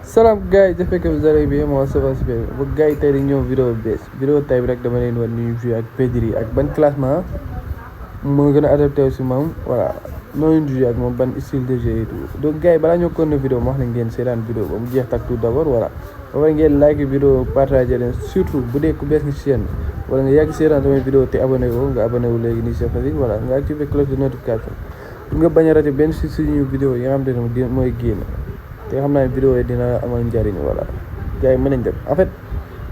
Salam gars yi j'espère que vous allez bien moi ça va super ba gars yi tey dañu ñëw vidéo bu bees vidéo tey bi rek dama leen wan nuyu joué ak Pedri ak ban classement moo gën a adapté aussi moom voilà nooñu joué ak moom ban style de jeu et tout donc gars yi balaa ñoo continuer vidéo ma wax leen ngeen seetaan vidéo ba mu jeex tak tout d'abord voilà ba pare ngeen like vidéo partagé leen surtout bu dee ku bees ni ci chaîne wala nga yàgg seetaan samay vidéo te abonné woo nga abonné wu léegi nii c'est facile voilà nga activé cloche de notification pour nga bañ a raté benn si suñu vidéo yi nga xam ne mooy génn te xam naa ne vidéo yi dina amal njariñ voilà gars yi mën nañ def en fait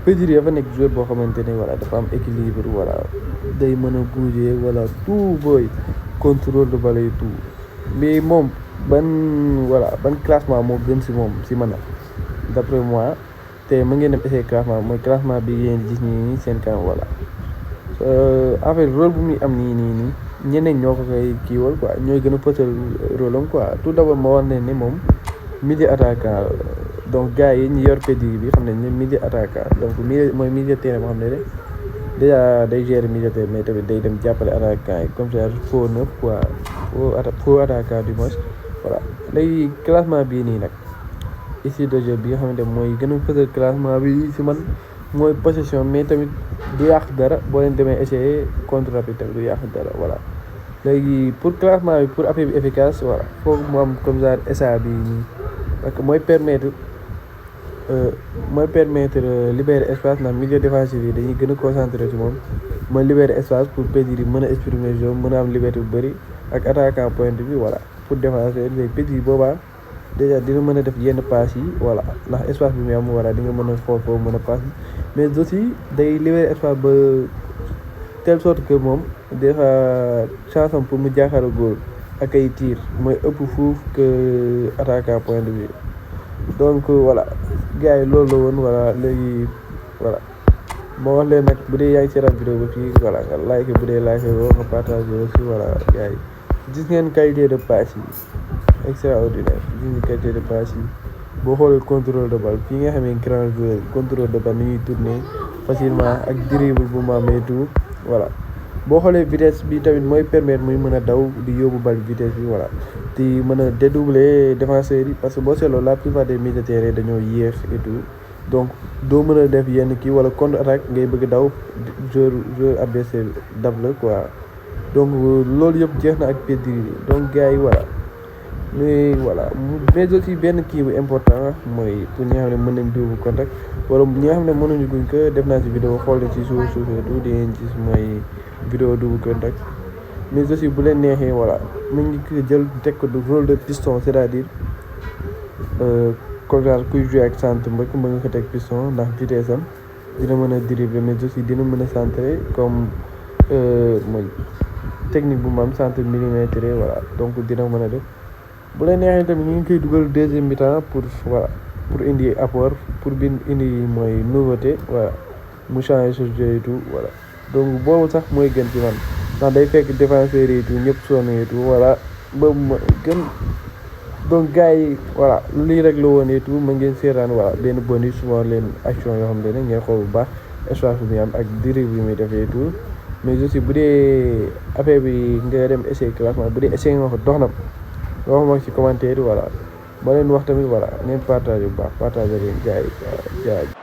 Pedri dafa nekk joueur boo xamante ne voilà dafa am équilibre voilà day mën a bouger voilà tout booy contrôle de balle et tout mais moom ban classement moo gën si moom si man d'après moi te mu ngeen dem essayer classement mooy classement bi ngeen gis nii seen kanam voilà en fait rôle bu muy am nii ñeneen ñoo ko koy kiiwal quoi ñooy gën a pëtal rôle am quoi tout d'abord ma wax ne moom milieu attaquant donc gars yi ñu yor Pedri bi xam nañ ne milieu attaquant donc milieu terrain boo xam ne déjà day gérer milieu terrain mais tamit day dem jàppale attaquant yi comme ça faux neuf quoi faux attaquant du moins voilà léegi classement bii nii nag ici de jeu bi nga xamante mooy gën a fësal classement bi si man mooy possession mais tamit du yàq dara boo leen demee essayer contre rapide tamit du yàq dara voilà léegi pour classement bi pour affaire bi efficace voilà foofu mu am comme ça SA bi nii parce que mooy permettre libérer espace ndax milieu défensif yi dañuy gën a concentré ci moom mooy libérer espace pour Pedri mën a exprimer jeu mën a am liberté bu bëri ak attaquant pointe bi voilà pour défenseur léegi Pedri boobaa déjà dina mën a def yenn passe yi voilà ndax espace bi muy am voilà di nga mën a xool foofu mën a passe mais aussi day libérer espace ba telle sorte que moom des fois chance am pour mu jaaxal góol ak ay tir mooy ëpp fuuf que attaquant pointe bi donc voilà gars yi loolu la woon voilà léegi voilà moo wax leen nag bu dee yaa ngi seetaan vidéo ba fii voilà nga like bu dee like woo nga partage aussi voilà gars yi gis ngeen qualité de passe yi extraordinaire gis ngeen qualité de passe yi boo xoolee contrôle de balle fii nga xamee grand joueur contrôle de balle ni ñuy tourner facilement ak dribble bu mu amee tout voilà boo xoolee vitesse bi tamit mooy permettre muy mën a daw di yóbbu bal vitesse bi voilà di mën a dédoubler défenseurs yi parce que boo seetloo la plupart des milieux de terrain dañoo yéex et tout donc doo mën a def yenn kii wala contre attaque ngay bëgg daw joueur adversaire dab la quoi donc loolu yëpp jeex na ak Pedri donc gars yi voilà mais aussi benn kii bu important mooy pour ñi nga xam ne mën nañ double contact wala ñi nga xam ne mënuñu guñ ko def naa ci vidéo xool ci suuf tout di ngeen gis mooy vidéo double contact mais aussi bu leen neexee voilà mu ngi jël teg ko du rôle de piston c'est-à-dire comme kuy jouer ak centre mbëkk mën nga ko teg piston ndax vitesse am dina mën a dribbler mais aussi dina mën a centrer comme mooy technique bu mu am centre millimètre voilà donc dina mën a def bu leen neexee tamit ñu ngi koy dugal deuxième mi-temps pour voilà pour indi apport pour indi mooy nouveauté voilà mu changer ce jeu et tout voilà donc boobu sax mooy gën ci man ndax day fekk défenseurs yi tout ñëpp sonn et tout voilà boobu ma gën donc gars yi voilà lii rek la woon et tout ma ngeen seetaan voilà benn bonus souvent leen action yoo xam ne ngeen xool bu baax espace bi muy am ak dribble bi muy defee et tout mais aussi bu dee affaire bi nga dem essayer classement bu dee essayer nga ko dox na wax ma ci commentaire yi voilà ma leen wax tamit voilà ngeen partage bu baax partage leen gars yi